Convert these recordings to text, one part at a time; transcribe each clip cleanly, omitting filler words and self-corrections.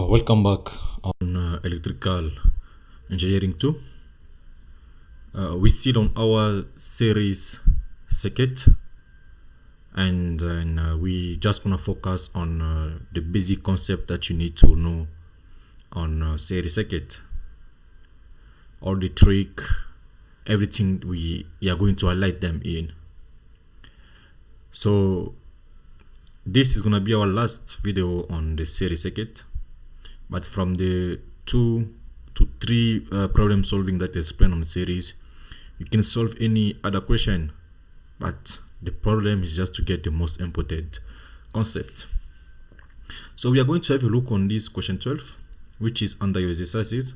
Welcome back on Electrical Engineering 2. We're still on our series circuit, and we just gonna focus on the basic concept that you need to know on series circuit. All the trick, everything we are going to highlight them in. So this is gonna be our last video on the series circuit. But from the 2 to 3 problem solving that is explained on the series, you can solve any other question, but the problem is just to get the most important concept. So we are going to have a look on this question 12, which is under your exercises,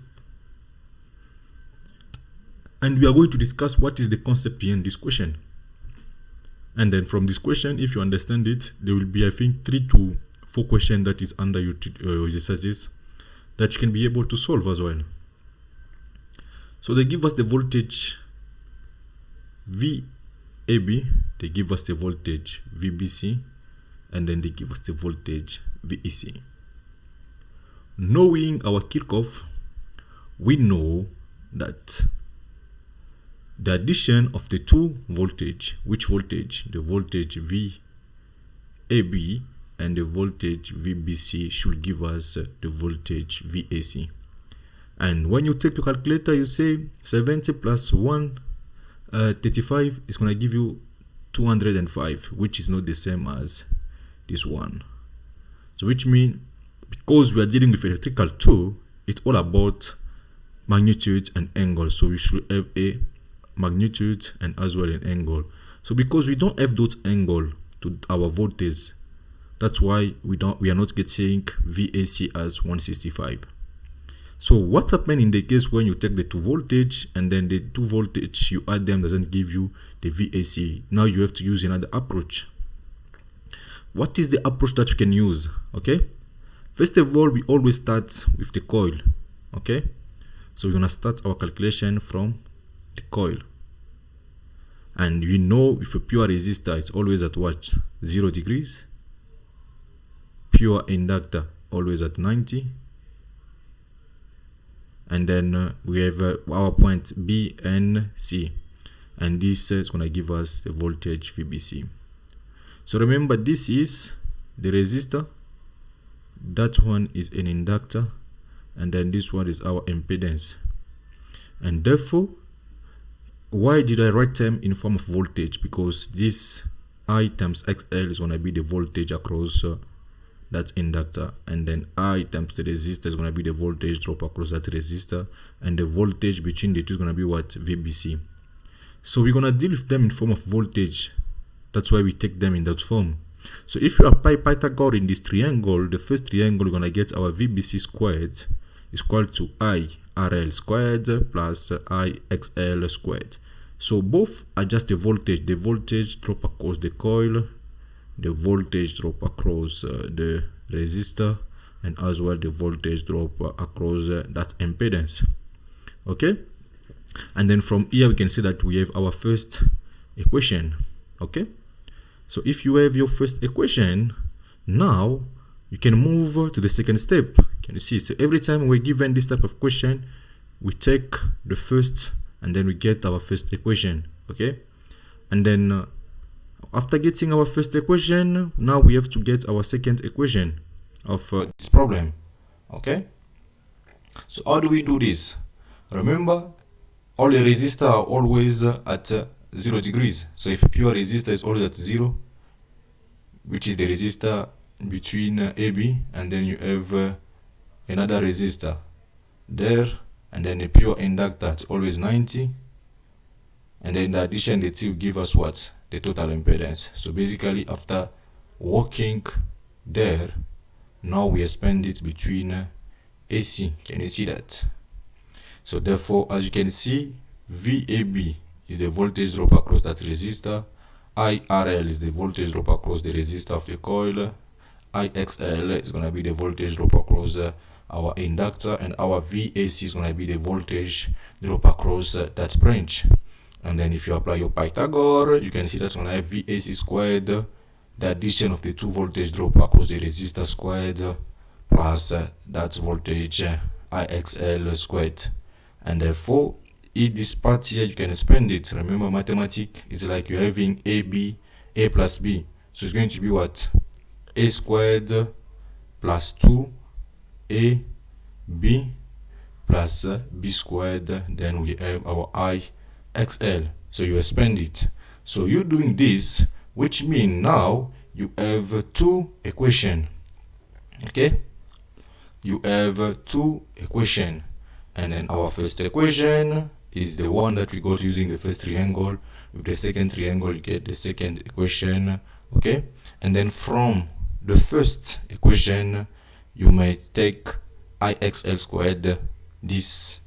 and we are going to discuss what is the concept behind this question. And then from this question, if you understand it, there will be, I think, 3 to 4 questions that is under your exercises that you can be able to solve as well. So they give us the voltage VAB, they give us the voltage VBC, and then they give us the voltage VEC. Knowing our Kirchhoff, we know that the addition of the two voltage, which voltage? The voltage VAB and the voltage VBC should give us the voltage VAC. And when you take the calculator, you say 70 plus 135 is going to give you 205, which is not the same as this one. So which means, because we are dealing with electrical 2, it's all about magnitude and angle. So we should have a magnitude and as well an angle. So because we don't have those angle to our voltage, that's why we are not getting VAC as 165. So what happens in the case when you take the 2 voltage and then the 2 voltage you add them doesn't give you the VAC? Now you have to use another approach. What is the approach that you can use? Okay, first of all, we always start with the coil. Okay, so we're gonna start our calculation from the coil, and you know with a pure resistor it's always at what? 0 degrees. Pure inductor always at 90, and then we have our point B and C, and this is going to give us the voltage VBC. So remember, this is the resistor, that one is an inductor, and then this one is our impedance. And therefore, why did I write them in form of voltage? Because this I times XL is going to be the voltage across that inductor, and then I times the resistor is going to be the voltage drop across that resistor, and the voltage between the two is going to be what? VBC. So we're going to deal with them in form of voltage. That's why we take them in that form. So if you apply Pythagoras in this triangle, the first triangle, we're going to get our VBC squared is equal to IRL squared plus IXL squared. So both are just the voltage drop across the coil, the voltage drop across the resistor, and as well the voltage drop across that impedance. Okay, and then from here we can see that we have our first equation. Okay, so if you have your first equation, now you can move to the second step. Can you see? So every time we're given this type of question, we take the first and then we get our first equation. Okay, and then after getting our first equation, now we have to get our second equation of this problem. Okay, so how do we do this? Remember, all the resistors are always at 0 degrees. So if pure resistor is always at 0, which is the resistor between AB, and then you have another resistor there, and then the pure inductor it's always 90, and then the addition the two give us what? The total impedance. So basically, after working there, now we expand it between AC. Can you see that? So therefore, as you can see, VAB is the voltage drop across that resistor, IRL is the voltage drop across the resistor of the coil, IXL is going to be the voltage drop across our inductor, and our VAC is going to be the voltage drop across that branch. And then if you apply your Pythagoras, you can see that's going to have VAC squared, the addition of the 2 voltage drop across the resistor squared, plus that voltage IXL squared. And therefore, in this part here, you can expand it. Remember, mathematics is like you're having A plus B. So it's going to be what? A squared plus 2AB plus B squared. Then we have our IXL. So you expand it. So you're doing this, which means now you have two equations. Okay? You have two equations. And then our first equation is the one that we got using the first triangle. With the second triangle, you get the second equation. Okay? And then from the first equation, you may take IXL squared. This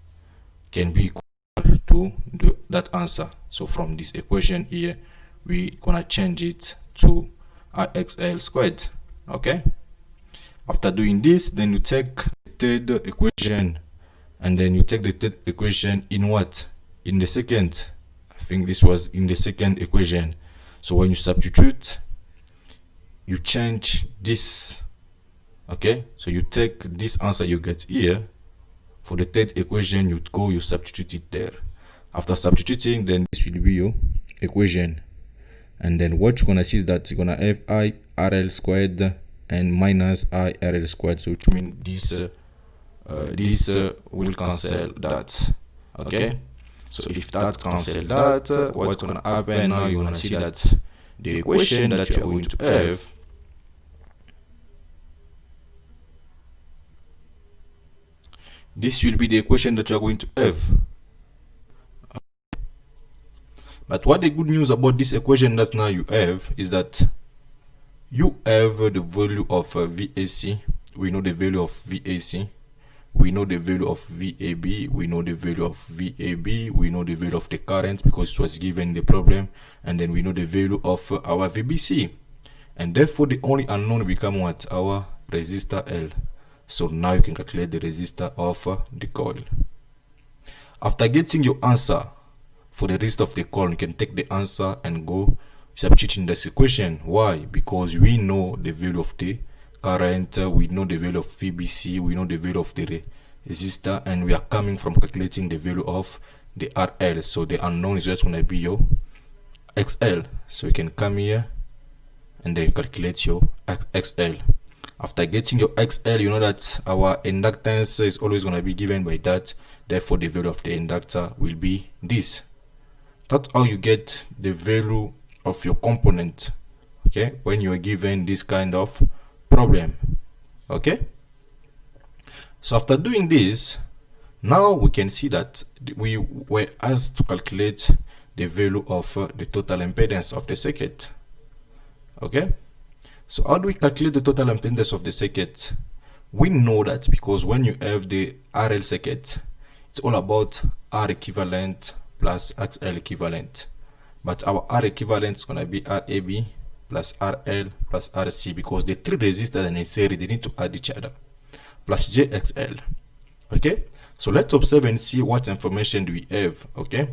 can be equal to that answer. So from this equation here, we're gonna change it to IXL squared. Okay? After doing this, then you take the third equation, and then you take the third equation in what? In the second. I think this was in the second equation. So when you substitute, you change this. Okay? So you take this answer you get here. For the third equation, you substitute it there. After substituting, then this will be your equation. And then what you're gonna see is that you're gonna have IRL squared and minus IRL squared. So which means this will cancel that. Okay? So if that cancel that, what's gonna happen now? You're gonna see that the equation that you are going to have this will be the equation that you are going to have. But what the good news about this equation that now you have is that you have the value of VAC. We know the value of VAC. We know the value of VAB. We know the value of VAB. We know the value of the current because it was given the problem. And then we know the value of our VBC. And therefore, the only unknown become what? Our resistor L. So now you can calculate the resistor of the coil. After getting your answer for the rest of the coil, you can take the answer and go substitute in this equation. Why? Because we know the value of the current, we know the value of VBC, we know the value of the resistor, and we are coming from calculating the value of the RL. So the unknown is just going to be your XL. So you can come here and then calculate your XL. After getting your XL, you know that our inductance is always going to be given by that. Therefore, the value of the inductor will be this. That's how you get the value of your component. Okay, when you are given this kind of problem. Okay. So after doing this, now we can see that we were asked to calculate the value of the total impedance of the circuit. Okay. So how do we calculate the total impedance of the circuit? We know that because when you have the RL circuit, it's all about R equivalent plus XL equivalent. But our R equivalent is going to be RAB plus RL plus RC because the three resistors are necessary, they need to add each other. Plus JXL. Okay? So let's observe and see what information do we have. Okay?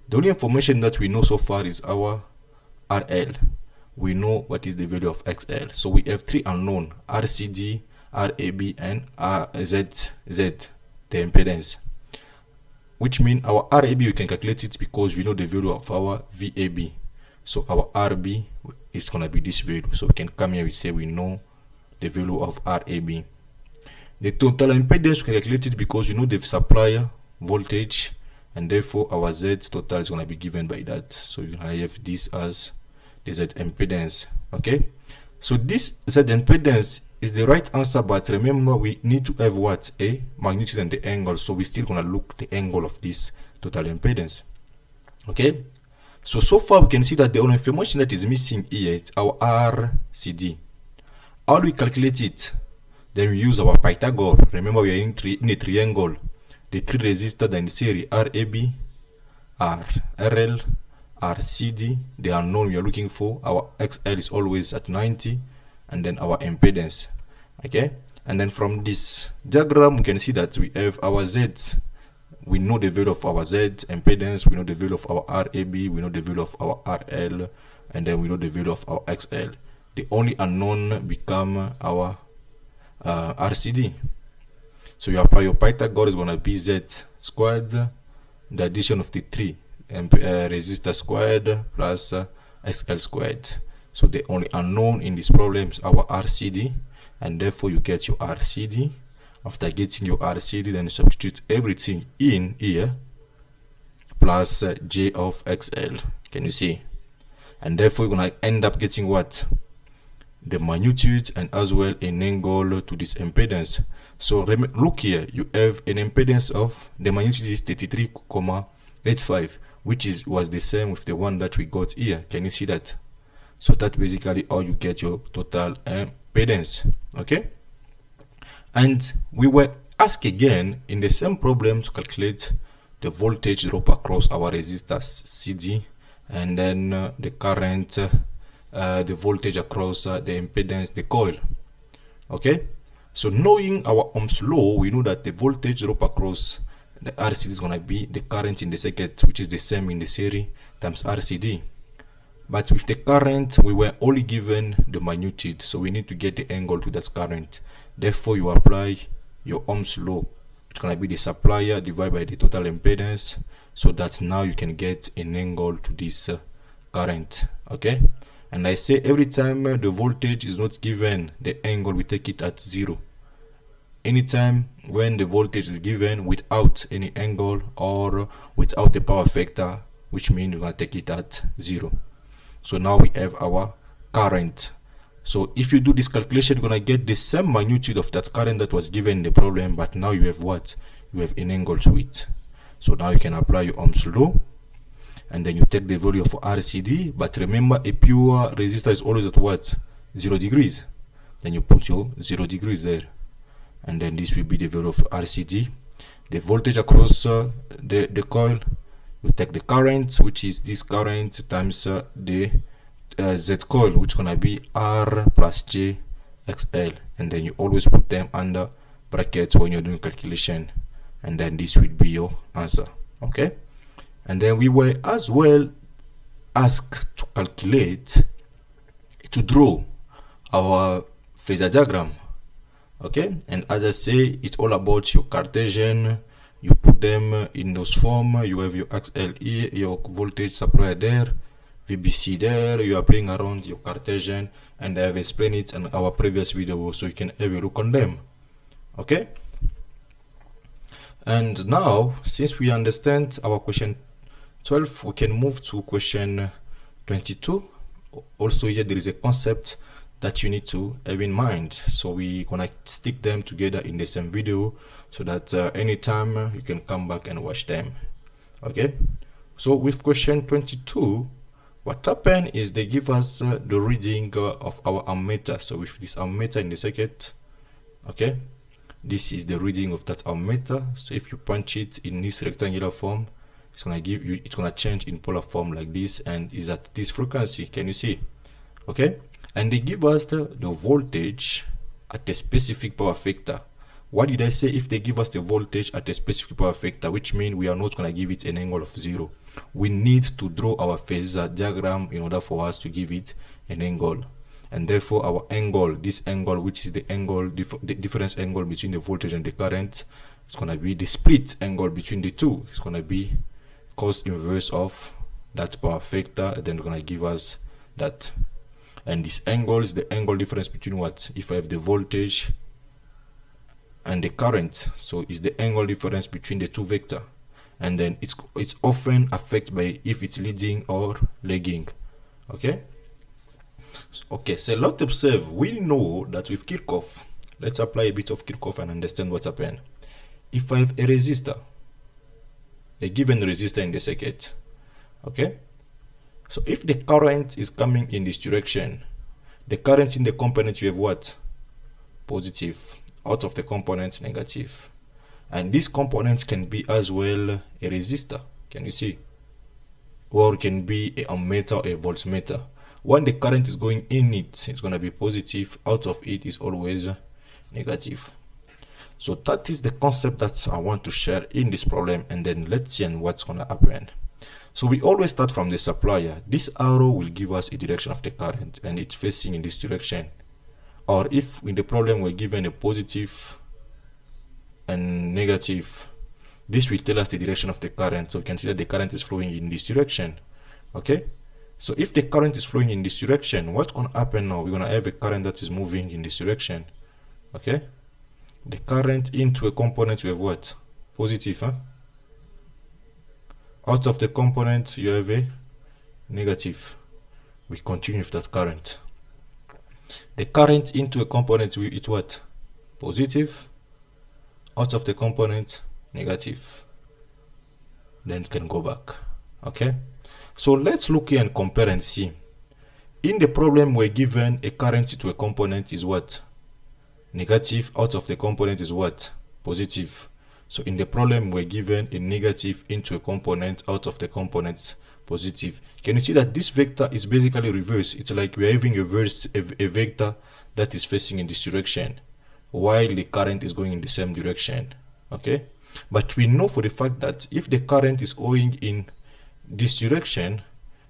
The only information that we know so far is our RL. We know what is the value of XL. So we have three unknown: RCD, RAB, and RZZ, the impedance. Which means our RAB we can calculate it because we know the value of our VAB. So our RB is gonna be this value. So we can come here, we say we know the value of RAB. The total impedance we can calculate it because we know the supply voltage, and therefore our Z total is gonna be given by that. So you have this as the Z impedance. Okay, so this Z impedance is the right answer, but remember we need to have what? A magnitude and the angle. So we're still gonna look the angle of this total impedance. Okay, so far we can see that the only information that is missing here is our RCD. How do we calculate it? Then we use our Pythagoras. Remember we are in a triangle. The three resistors in series RAB, RL, RCD, the unknown we are looking for. Our XL is always at 90, and then our impedance. Okay, and then from this diagram we can see that we have our Z. We know the value of our Z impedance, we know the value of our RAB, we know the value of our RL, and then we know the value of our XL. The only unknown become our RCD. So your Pythagoras is going to be Z squared, the addition of the 3 resistor squared plus XL squared. So the only unknown in this problem is our RCD, and therefore you get your RCD. After getting your RCD, then you substitute everything in here plus J of XL. Can you see? And therefore you're going to end up getting what? The magnitude and as well an angle to this impedance. So look here, you have an impedance of, the magnitude is 33,85, which was the same with the one that we got here. Can you see that? So that basically how you get your total impedance. Okay, and we were asked again in the same problem to calculate the voltage drop across our resistor CD, and then the current, the voltage across the impedance, the coil. Okay, so knowing our Ohm's law, we know that the voltage drop across the RCD is going to be the current in the circuit, which is the same in the series, times RCD. But with the current, we were only given the magnitude, so we need to get the angle to that current. Therefore, you apply your Ohm's law, which is going to be the supplier divided by the total impedance, so that now you can get an angle to this current. Okay, and I say every time the voltage is not given the angle, we take it at 0. Anytime when the voltage is given without any angle or without the power factor, which means we're going to take it at 0. So now we have our current. So if you do this calculation, you're going to get the same magnitude of that current that was given in the problem, but now you have what? You have an angle to it. So now you can apply your Ohm's law, and then you take the value of RCD. But remember, a pure resistor is always at what? 0 degrees. Then you put your 0 degrees there, and then this will be the value of RCD. The voltage across the coil, you take the current, which is this current, times the Z coil, which is going to be R plus J XL, and then you always put them under brackets when you're doing calculation, and then this will be your answer. Okay, and then we were as well asked to calculate, to draw our phasor diagram. Okay, and as I say, it's all about your Cartesian. You put them in those form. You have your XL here, your voltage supply there, VBC there. You are playing around your Cartesian, and I have explained it in our previous video, so you can have a look on them. Okay, and now since we understand our question 12, we can move to question 22. Also here there is a concept that you need to have in mind, so we're gonna stick them together in the same video, so that anytime you can come back and watch them. Okay, so with question 22, what happened is they give us the reading of our ammeter. So with this ammeter in the circuit, okay, this is the reading of that ammeter. So if you punch it in this rectangular form, it's gonna give you, it's gonna change in polar form like this, and is at this frequency. Can you see? Okay, and they give us the voltage at a specific power factor. What did I say? If they give us the voltage at a specific power factor, which means we are not going to give it an angle of 0. We need to draw our phasor diagram in order for us to give it an angle. And therefore our angle, this angle, which is the angle, the difference angle between the voltage and the current, is going to be the split angle between the two. It's going to be cos inverse of that power factor, and then going to give us that. And this angle is the angle difference between what? If I have the voltage and the current, so it's the angle difference between the two vector, and then it's often affected by if it's leading or lagging. Okay, okay, so let's observe. We know that with Kirchhoff, let's apply a bit of Kirchhoff and understand what's happened. If I have a resistor, a given resistor in the circuit, okay, so if the current is coming in this direction, the current in the component, you have what? Positive. Out of the components, negative. And these components can be as well a resistor. Can you see? Or it can be a ammeter or a voltmeter. When the current is going in it, it's going to be positive. Out of it is always negative. So that is the concept that I want to share in this problem, and then let's see what's going to happen. So we always start from the supplier. This arrow will give us a direction of the current, and it's facing in this direction. or if in the problem we're given a positive and negative, this will tell us the direction of the current. So we can see that the current is flowing in this direction. Okay, so if the current is flowing in this direction, what's going to happen now? We're going to have a current that is moving in this direction. Okay, the current into a component, we have what? Positive, huh? Out of the component, you have a negative. We continue with that current. The current into a component, it's what? Positive. Out of the component, negative. Then it can go back. Okay, so let's look here and compare and see. In the problem, we're given a current into a component is what? Negative. Out of the component is what? Positive. So in the problem, we're given a negative into a component, out of the component positive. Can you see that this vector is basically reverse? It's like we're having a vector that is facing in this direction while the current is going in the same direction. Okay, but we know for the fact that if the current is going in this direction,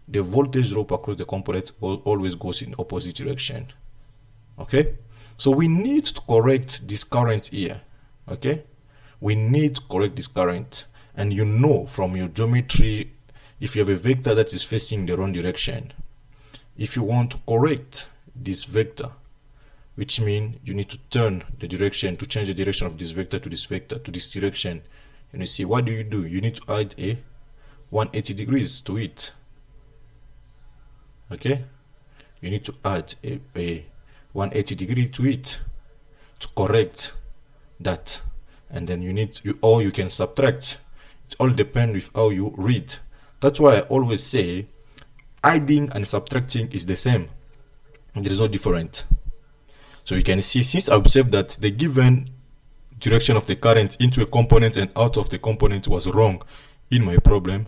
the voltage drop across the component always goes in opposite direction. Okay, so we need to correct this current here. Okay, we need to correct this current, and you know from your geometry, if you have a vector that is facing the wrong direction, if you want to correct this vector, which means you need to turn the direction, to change the direction of this vector to this direction, and you see, what do? You need to add a 180 degrees to it. Okay, you need to add a 180 degree to it to correct that, and then you can subtract. It all depends with how you read. That's why I always say adding and subtracting is the same. There is no different. So you can see, since I observed that the given direction of the current into a component and out of the component was wrong in my problem,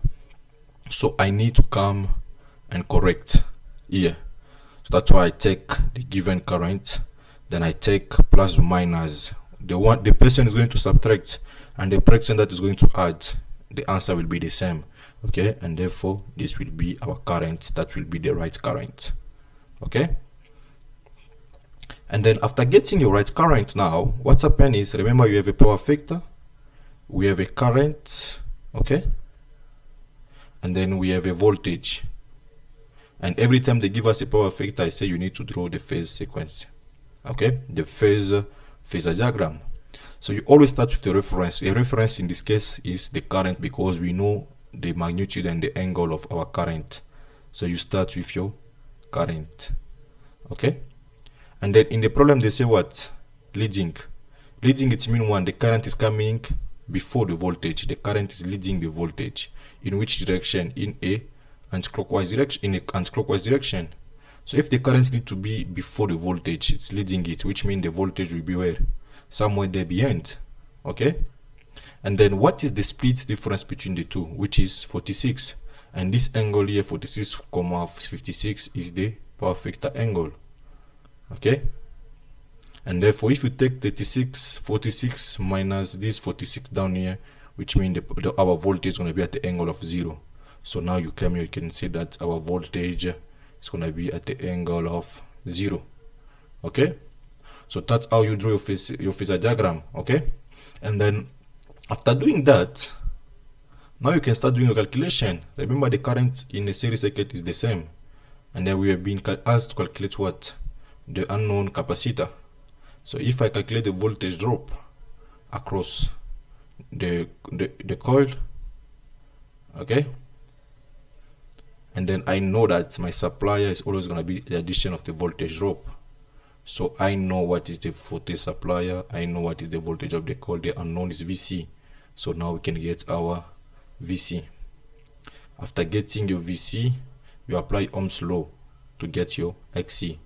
so I need to come and correct here. So that's why I take the given current, then I take plus or minus. The person is going to subtract, and the person that is going to add, the answer will be the same. Okay, and therefore this will be our current. That will be the right current. Okay, and then after getting your right current, now what's happened is, remember, you have a power factor, we have a current, okay, and then we have a voltage. And every time they give us a power factor, I say you need to draw the phase sequence. Okay, the phasor diagram. So you always start with the reference. A reference in this case is the current, because we know the magnitude and the angle of our current. So you start with your current. Okay, and then in the problem they say what? Leading. It means one, the current is coming before the voltage. The current is leading the voltage. In which direction? In a anti-clockwise direction. So if the current need to be before the voltage, it's leading it, which means the voltage will be where? Somewhere there behind. Okay, and then what is the split difference between the two, which is 46, and this angle here, 46,56, is the power factor angle. Okay, and therefore if you take 46 minus this 46 down here, which means our voltage is going to be at the angle of 0. So now you come here, you can see that our voltage is going to be at the angle of 0. Okay, so that's how you draw your phasor diagram. Okay, and then after doing that, now you can start doing your calculation. Remember, the current in a series circuit is the same, and then we have been asked to calculate what? The unknown capacitor. So if I calculate the voltage drop across the coil, okay, and then I know that my supplier is always going to be the addition of the voltage drop. So I know what is the voltage supplier, I know what is the voltage of the coil, the unknown is VC. So now we can get our VC. After getting your VC, you apply Ohm's law to get your XC.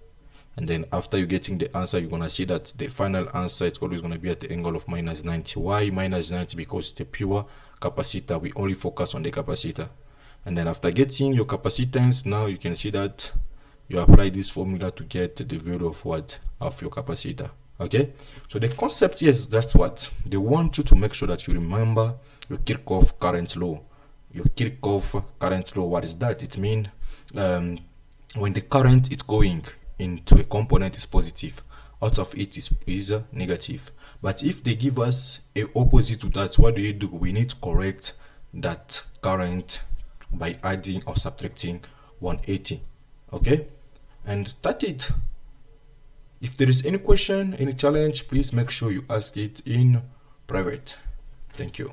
And then after you getting the answer, you're going to see that the final answer is always going to be at the angle of minus 90. Why minus 90? Because it's a pure capacitor. We only focus on the capacitor. And then after getting your capacitance, now you can see that you apply this formula to get the value of what? Of your capacitor. Okay, so the concept here is that's what they want you to make sure that you remember your Kirchhoff current law. Your Kirchhoff current law, what is that? It means when the current is going into a component is positive, out of it is negative. But if they give us a opposite to that, what do? We need to correct that current by adding or subtracting 180. Okay, and that's it. If there is any question, any challenge, please make sure you ask it in private. Thank you.